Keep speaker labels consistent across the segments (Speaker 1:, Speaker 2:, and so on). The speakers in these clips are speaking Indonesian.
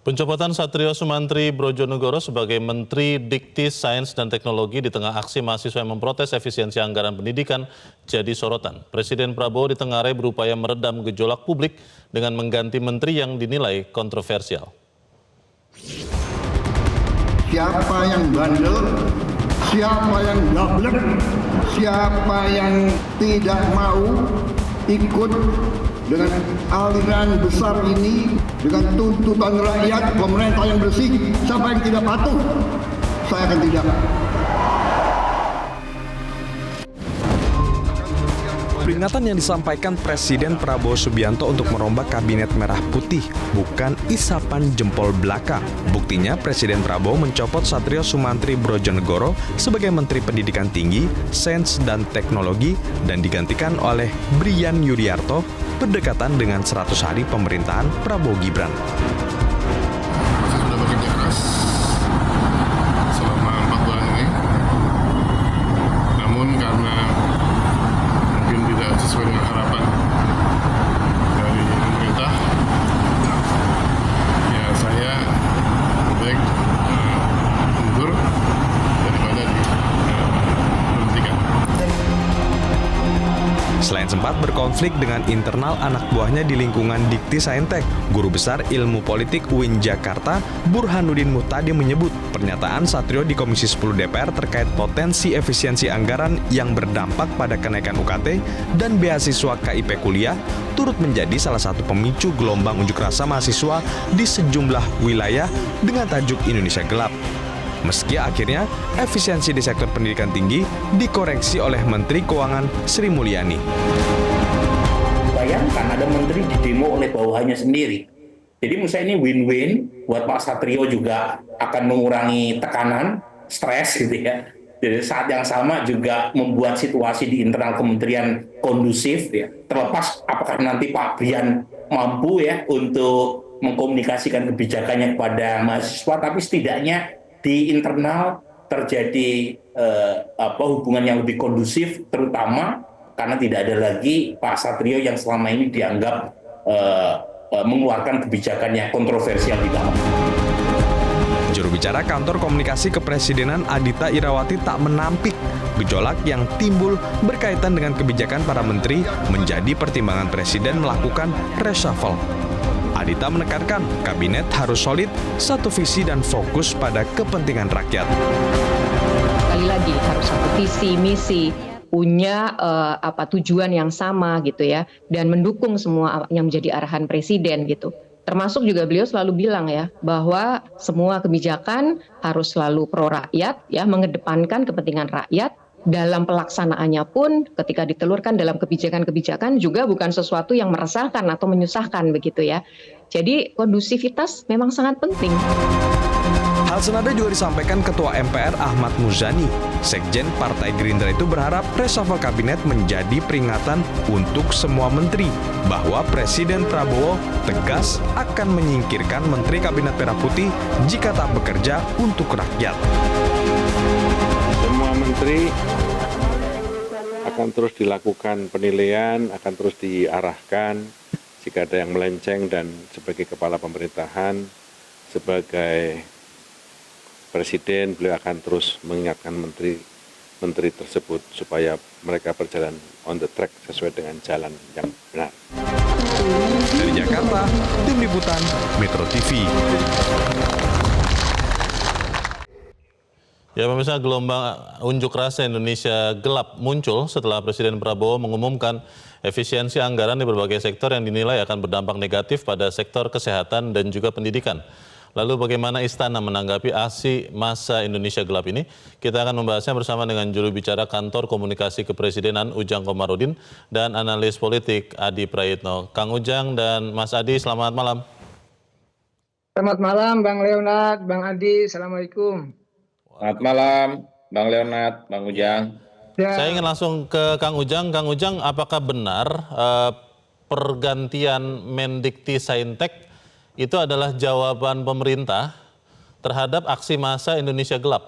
Speaker 1: Pencopotan Satrio Sumantri Brojonegoro sebagai Menteri Dikti Sains dan Teknologi di tengah aksi mahasiswa yang memprotes efisiensi anggaran pendidikan jadi sorotan. Presiden Prabowo ditengarai berupaya meredam gejolak publik dengan mengganti menteri yang dinilai kontroversial.
Speaker 2: Siapa yang bandel, siapa yang gablek, siapa yang tidak mau ikut dengan aliran besar ini, dengan tuntutan rakyat, pemerintah yang bersih, siapa yang tidak patuh, saya akan tidak.
Speaker 3: Peringatan yang disampaikan Presiden Prabowo Subianto untuk merombak Kabinet Merah Putih bukan isapan jempol belaka. Buktinya Presiden Prabowo mencopot Satrio Sumantri Brojonegoro sebagai Menteri Pendidikan Tinggi, Sains dan Teknologi dan digantikan oleh Brian Yudiarto berdekatan dengan 100 hari pemerintahan Prabowo Gibran.
Speaker 4: Saya sudah bekerja keras selama 4 bulan ini, namun karena mungkin tidak sesuai dengan harapan dari pemerintah, ya saya lebih baik mundur daripada diberhentikan.
Speaker 3: Selain sempat berkonflik dengan internal anak buahnya di lingkungan Dikti Saintek, Guru Besar Ilmu Politik UIN Jakarta, Burhanuddin Muhtadi menyebut pernyataan Satrio di Komisi 10 DPR terkait potensi efisiensi anggaran yang berdampak pada kenaikan UKT dan beasiswa KIP kuliah turut menjadi salah satu pemicu gelombang unjuk rasa mahasiswa di sejumlah wilayah dengan tajuk Indonesia Gelap. Meski akhirnya efisiensi di sektor pendidikan tinggi dikoreksi oleh Menteri Keuangan Sri Mulyani.
Speaker 5: Bayangkan ada menteri didemo oleh bawahannya sendiri. Jadi menurut saya ini win-win buat Pak Satrio, juga akan mengurangi tekanan, stres gitu ya. Jadi saat yang sama juga membuat situasi di internal kementerian kondusif ya. Terlepas apakah nanti Pak Brian mampu ya untuk mengkomunikasikan kebijakannya kepada mahasiswa, tapi setidaknya di internal terjadi hubungan yang lebih kondusif, terutama karena tidak ada lagi Pak Satrio yang selama ini dianggap mengeluarkan kebijakan yang kontroversial di dalam.
Speaker 3: Juru bicara Kantor Komunikasi Kepresidenan Adita Irawati tak menampik gejolak yang timbul berkaitan dengan kebijakan para menteri menjadi pertimbangan Presiden melakukan reshuffle. Adita menekankan kabinet harus solid, satu visi dan fokus pada kepentingan rakyat.
Speaker 6: Sekali lagi harus satu visi, misi, punya tujuan yang sama gitu ya, dan mendukung semua yang menjadi arahan presiden gitu. Termasuk juga beliau selalu bilang ya bahwa semua kebijakan harus selalu pro rakyat ya, mengedepankan kepentingan rakyat. Dalam pelaksanaannya pun ketika ditelurkan dalam kebijakan-kebijakan juga bukan sesuatu yang meresahkan atau menyusahkan begitu ya. Jadi kondusivitas memang sangat penting.
Speaker 3: Hal senada juga disampaikan Ketua MPR Ahmad Muzani. Sekjen Partai Gerindra itu berharap reshuffle kabinet menjadi peringatan untuk semua menteri bahwa Presiden Prabowo tegas akan menyingkirkan Menteri Kabinet Merah Putih jika tak bekerja untuk rakyat.
Speaker 7: Semua menteri akan terus dilakukan penilaian, akan terus diarahkan jika ada yang melenceng, dan sebagai kepala pemerintahan, sebagai presiden, beliau akan terus mengingatkan menteri tersebut supaya mereka berjalan on the track sesuai dengan jalan yang benar.
Speaker 3: Dari Jakarta, Tim Liputan Metro TV.
Speaker 1: Ya pemirsa, gelombang unjuk rasa Indonesia Gelap muncul setelah Presiden Prabowo mengumumkan efisiensi anggaran di berbagai sektor yang dinilai akan berdampak negatif pada sektor kesehatan dan juga pendidikan. Lalu bagaimana Istana menanggapi aksi masa Indonesia Gelap ini? Kita akan membahasnya bersama dengan juru bicara Kantor Komunikasi Kepresidenan Ujang Komarudin dan analis politik Adi Prayitno. Kang Ujang dan Mas Adi, selamat malam.
Speaker 8: Selamat malam Bang Leonard, Bang Adi, Assalamualaikum.
Speaker 9: Selamat malam, Bang Leonard, Bang Ujang.
Speaker 8: Ya.
Speaker 1: Saya ingin langsung ke Kang Ujang. Kang Ujang, apakah benar pergantian Mendikti Saintek itu adalah jawaban pemerintah terhadap aksi massa Indonesia Gelap?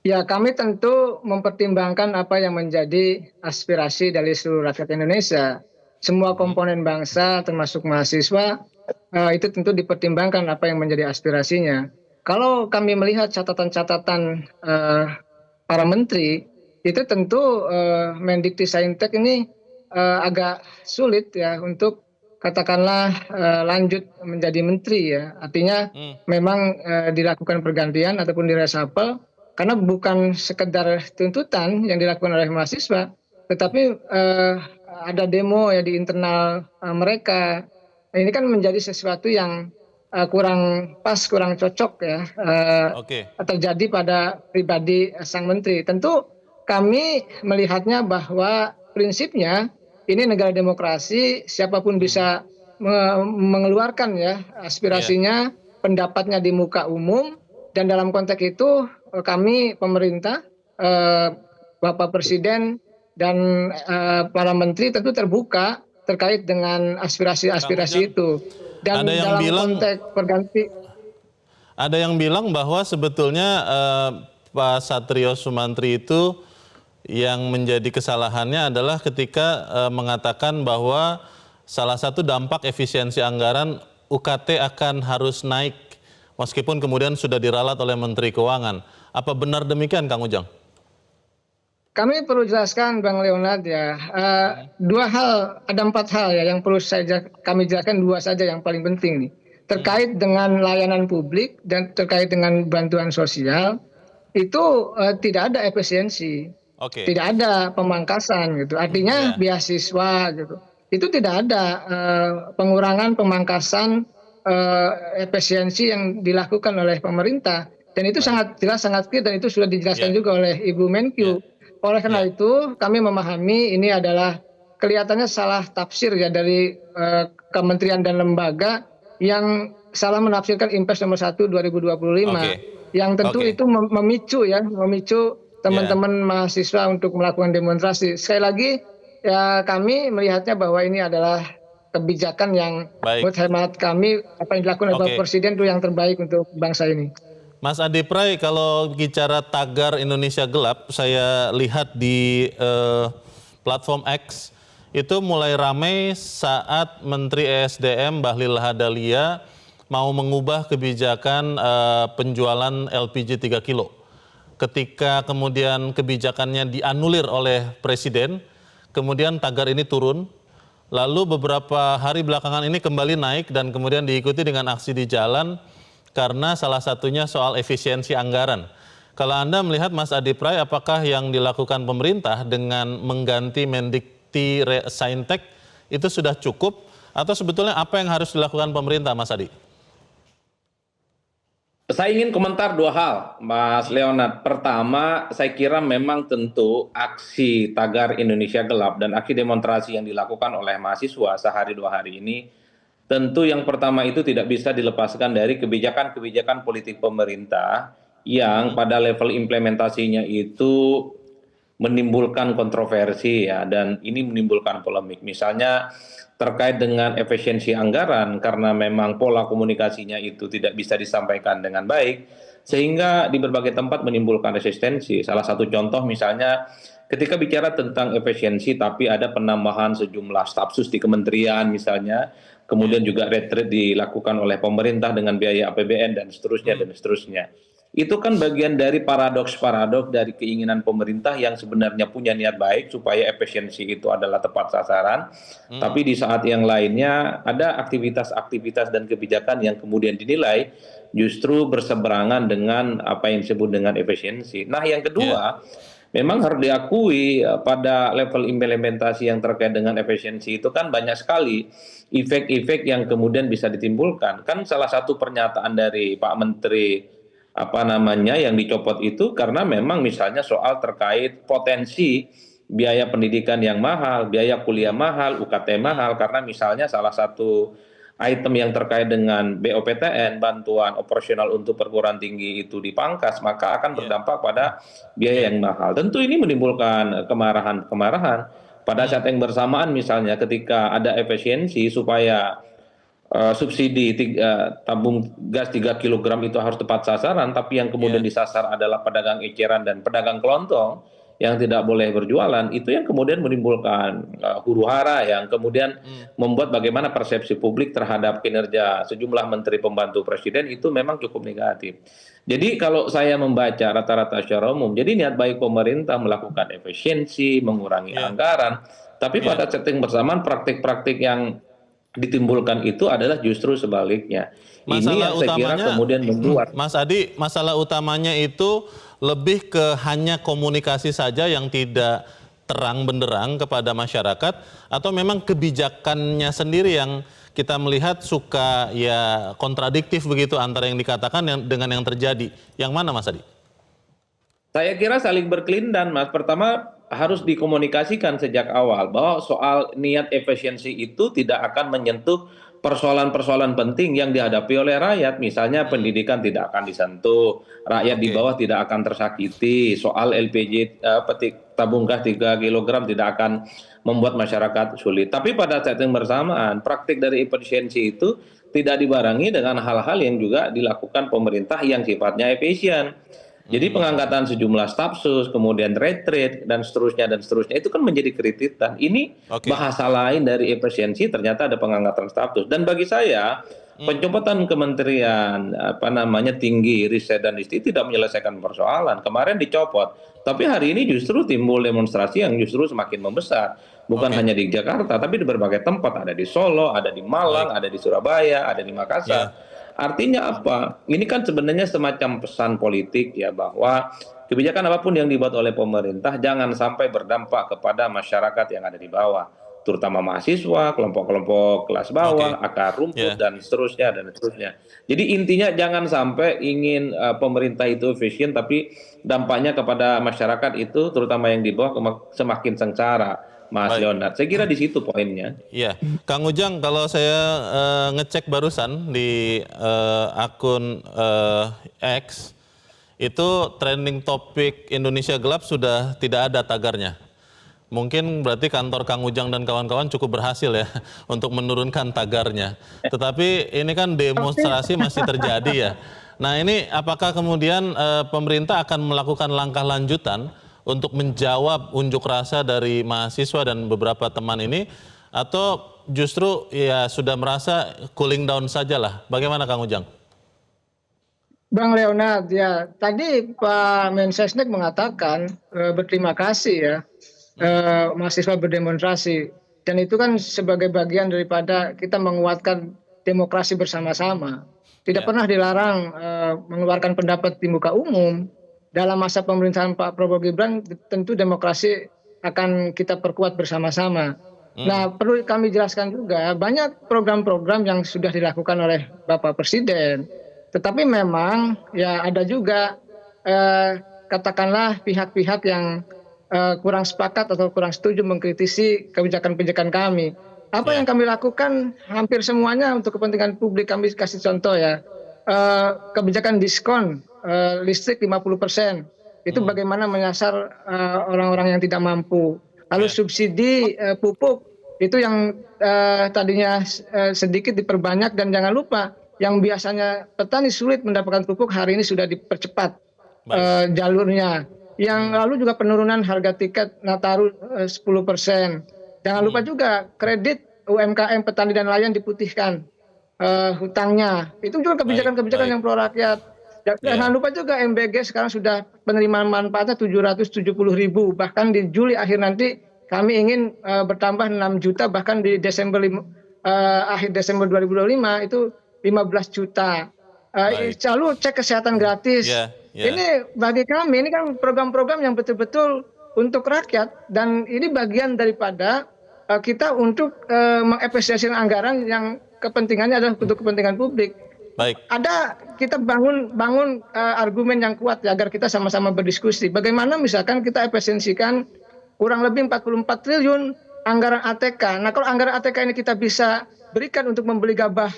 Speaker 8: Ya, kami tentu mempertimbangkan apa yang menjadi aspirasi dari seluruh rakyat Indonesia. Semua komponen bangsa termasuk mahasiswa itu tentu dipertimbangkan apa yang menjadi aspirasinya. Kalau kami melihat catatan-catatan para menteri, itu tentu Mendikti-Saintek ini agak sulit ya untuk katakanlah lanjut menjadi menteri ya. Artinya memang dilakukan pergantian ataupun diresapel karena bukan sekedar tuntutan yang dilakukan oleh mahasiswa, tetapi ada demo ya di internal mereka. Ini kan menjadi sesuatu yang kurang pas, kurang cocok ya terjadi pada pribadi sang menteri. Tentu kami melihatnya bahwa prinsipnya ini negara demokrasi, siapapun bisa mengeluarkan ya aspirasinya, pendapatnya di muka umum, dan dalam konteks itu kami pemerintah, Bapak Presiden dan para menteri tentu terbuka terkait dengan aspirasi-aspirasi itu. Dan
Speaker 1: ada yang
Speaker 8: dalam
Speaker 1: bilang,
Speaker 8: konteks perganti,
Speaker 1: ada yang bilang bahwa sebetulnya Pak Satrio Sumantri itu yang menjadi kesalahannya adalah ketika mengatakan bahwa salah satu dampak efisiensi anggaran UKT akan harus naik meskipun kemudian sudah diralat oleh Menteri Keuangan. Apa benar demikian, Kang Ujang?
Speaker 8: kami perlu jelaskan, Bang Leonard ya, ada 4 hal ya yang perlu kami jelaskan, 2 saja yang paling penting nih. Terkait dengan layanan publik dan terkait dengan bantuan sosial, itu tidak ada efisiensi, tidak ada pemangkasan gitu. Artinya beasiswa gitu, itu tidak ada pengurangan pemangkasan efisiensi yang dilakukan oleh pemerintah. Dan itu sangat jelas, sangat clear, dan itu sudah dijelaskan juga oleh Ibu Menkyu. Oleh karena itu kami memahami ini adalah kelihatannya salah tafsir ya dari kementerian dan lembaga yang salah menafsirkan Impres nomor 1 2025 yang tentu itu memicu teman-teman mahasiswa untuk melakukan demonstrasi. Sekali lagi ya kami melihatnya bahwa ini adalah kebijakan yang menurut hemat kami apa yang dilakukan oleh Bapak Presiden itu yang terbaik untuk bangsa ini.
Speaker 1: Mas Adi Pray, kalau bicara tagar Indonesia Gelap, saya lihat di platform X itu mulai ramai saat Menteri ESDM Bahlil Lahadalia mau mengubah kebijakan penjualan LPG 3 kilo. Ketika kemudian kebijakannya dianulir oleh Presiden, kemudian tagar ini turun, lalu beberapa hari belakangan ini kembali naik dan kemudian diikuti dengan aksi di jalan, karena salah satunya soal efisiensi anggaran. Kalau Anda melihat, Mas Adi Pray, apakah yang dilakukan pemerintah dengan mengganti Mendikti-Saintek itu sudah cukup, atau sebetulnya apa yang harus dilakukan pemerintah, Mas Adi?
Speaker 9: Saya ingin komentar 2 hal, Mas Leonard. Pertama, saya kira memang tentu aksi tagar Indonesia Gelap dan aksi demonstrasi yang dilakukan oleh mahasiswa sehari 2 hari ini, tentu yang pertama itu tidak bisa dilepaskan dari kebijakan-kebijakan politik pemerintah yang pada level implementasinya itu menimbulkan kontroversi ya, dan ini menimbulkan polemik. Misalnya terkait dengan efisiensi anggaran, karena memang pola komunikasinya itu tidak bisa disampaikan dengan baik, sehingga di berbagai tempat menimbulkan resistensi. Salah satu contoh misalnya ketika bicara tentang efisiensi tapi ada penambahan sejumlah stafsus di kementerian misalnya, kemudian juga retreat dilakukan oleh pemerintah dengan biaya APBN dan seterusnya dan seterusnya. Itu kan bagian dari paradoks-paradoks dari keinginan pemerintah yang sebenarnya punya niat baik supaya efisiensi itu adalah tepat sasaran, tapi di saat yang lainnya ada aktivitas-aktivitas dan kebijakan yang kemudian dinilai justru berseberangan dengan apa yang disebut dengan efisiensi. Nah, yang kedua, memang harus diakui pada level implementasi yang terkait dengan efisiensi itu kan banyak sekali efek-efek yang kemudian bisa ditimbulkan. Kan salah satu pernyataan dari Pak Menteri yang dicopot itu karena memang misalnya soal terkait potensi biaya pendidikan yang mahal, biaya kuliah mahal, UKT mahal, karena misalnya salah satu item yang terkait dengan BOPTN, bantuan operasional untuk perguruan tinggi itu dipangkas, maka akan berdampak pada biaya yang mahal. Tentu ini menimbulkan kemarahan. Pada saat yang bersamaan misalnya ketika ada efisiensi supaya subsidi tabung gas 3 kg itu harus tepat sasaran, tapi yang kemudian disasar adalah pedagang eceran dan pedagang kelontong, yang tidak boleh berjualan, itu yang kemudian menimbulkan huru-hara, yang kemudian membuat bagaimana persepsi publik terhadap kinerja sejumlah menteri pembantu presiden itu memang cukup negatif. Jadi kalau saya membaca rata-rata secara umum, jadi niat baik pemerintah melakukan efisiensi, mengurangi anggaran, tapi pada setting bersamaan praktik-praktik yang ditimbulkan itu adalah justru sebaliknya. Ini yang saya kira kemudian membuat.
Speaker 1: Mas Adi, masalah utamanya itu lebih ke hanya komunikasi saja yang tidak terang benderang kepada masyarakat, atau memang kebijakannya sendiri yang kita melihat suka ya kontradiktif begitu antara yang dikatakan dengan yang terjadi. Yang mana Mas Adi?
Speaker 9: Saya kira saling berkelindan, Mas. Pertama, harus dikomunikasikan sejak awal bahwa soal niat efisiensi itu tidak akan menyentuh persoalan-persoalan penting yang dihadapi oleh rakyat. Misalnya pendidikan tidak akan disentuh, rakyat di bawah tidak akan tersakiti, soal LPG tabung gas 3 kg tidak akan membuat masyarakat sulit. Tapi pada saat yang bersamaan, praktik dari efisiensi itu tidak dibarengi dengan hal-hal yang juga dilakukan pemerintah yang sifatnya efisien. Jadi pengangkatan sejumlah stafsus, kemudian retreat dan seterusnya itu kan menjadi kritikan. Ini bahasa lain dari efisiensi, ternyata ada pengangkatan stafsus. Dan bagi saya pencopotan kementerian tinggi riset dan ristek tidak menyelesaikan persoalan. Kemarin dicopot, tapi hari ini justru timbul demonstrasi yang justru semakin membesar. Bukan hanya di Jakarta, tapi di berbagai tempat. Ada di Solo, ada di Malang, ada di Surabaya, ada di Makassar. Artinya apa? Ini kan sebenarnya semacam pesan politik ya, bahwa kebijakan apapun yang dibuat oleh pemerintah jangan sampai berdampak kepada masyarakat yang ada di bawah, terutama mahasiswa, kelompok-kelompok kelas bawah, akar rumput dan seterusnya. Jadi intinya jangan sampai ingin pemerintah itu efisien tapi dampaknya kepada masyarakat itu terutama yang di bawah semakin sengsara. Mas Leonard, saya kira di situ poinnya.
Speaker 1: Iya, Kang Ujang, kalau saya ngecek barusan di akun X, itu trending topik Indonesia Gelap sudah tidak ada tagarnya. Mungkin berarti kantor Kang Ujang dan kawan-kawan cukup berhasil ya untuk menurunkan tagarnya. Tetapi ini kan demonstrasi masih terjadi ya. Nah ini apakah kemudian pemerintah akan melakukan langkah lanjutan untuk menjawab unjuk rasa dari mahasiswa dan beberapa teman ini, atau justru ya sudah merasa cooling down sajalah? Bagaimana Kang Ujang?
Speaker 8: Bang Leonard, ya tadi Pak Mensesnek mengatakan berterima kasih ya mahasiswa berdemonstrasi, dan itu kan sebagai bagian daripada kita menguatkan demokrasi bersama-sama. Tidak pernah dilarang mengeluarkan pendapat di muka umum. Dalam masa pemerintahan Pak Prabowo Gibran tentu demokrasi akan kita perkuat bersama-sama. Nah perlu kami jelaskan juga banyak program-program yang sudah dilakukan oleh Bapak Presiden. Tetapi memang ya ada juga katakanlah pihak-pihak yang kurang sepakat atau kurang setuju mengkritisi kebijakan-kebijakan kami. Apa yang kami lakukan hampir semuanya untuk kepentingan publik. Kami kasih contoh ya, kebijakan diskon listrik 50%, itu bagaimana menyasar orang-orang yang tidak mampu. Lalu subsidi pupuk itu yang tadinya sedikit diperbanyak, dan jangan lupa yang biasanya petani sulit mendapatkan pupuk hari ini sudah dipercepat jalurnya. Yang lalu juga penurunan harga tiket Nataru 10%. Jangan lupa juga kredit UMKM petani dan nelayan diputihkan hutangnya. Itu juga kebijakan-kebijakan yang pro rakyat. Jangan lupa juga MBG sekarang sudah penerimaan manfaatnya 770.000, bahkan di Juli akhir nanti kami ingin bertambah 6 juta, bahkan di akhir Desember 2025 itu 15 juta. Lalu cek kesehatan gratis. Ini bagi kami ini kan program-program yang betul-betul untuk rakyat, dan ini bagian daripada kita untuk mengefisiensikan anggaran yang kepentingannya adalah untuk kepentingan publik.
Speaker 1: Baik.
Speaker 8: Ada kita bangun argumen yang kuat ya, agar kita sama-sama berdiskusi. Bagaimana misalkan kita efisiensikan kurang lebih 44 triliun anggaran ATK. Nah kalau anggaran ATK ini kita bisa berikan untuk membeli gabah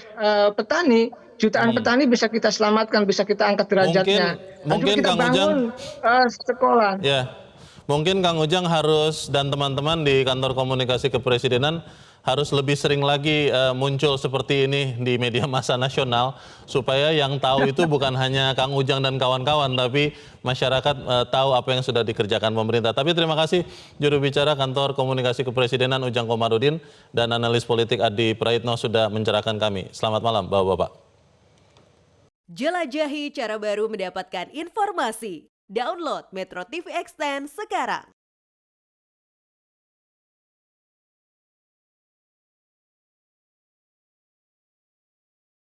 Speaker 8: petani, jutaan petani bisa kita selamatkan, bisa kita angkat derajatnya.
Speaker 1: Mungkin
Speaker 8: kita
Speaker 1: Kang
Speaker 8: bangun sekolah.
Speaker 1: Ya, mungkin Kang Ujang harus dan teman-teman di kantor komunikasi kepresidenan harus lebih sering lagi muncul seperti ini di media massa nasional supaya yang tahu itu bukan hanya Kang Ujang dan kawan-kawan, tapi masyarakat tahu apa yang sudah dikerjakan pemerintah. Tapi terima kasih juru bicara Kantor Komunikasi Kepresidenan Ujang Komarudin dan analis politik Adi Praitno sudah mencerahkan kami. Selamat malam Bapak-bapak.
Speaker 10: Jelajahi cara baru mendapatkan informasi. Download Metro TV Extend sekarang.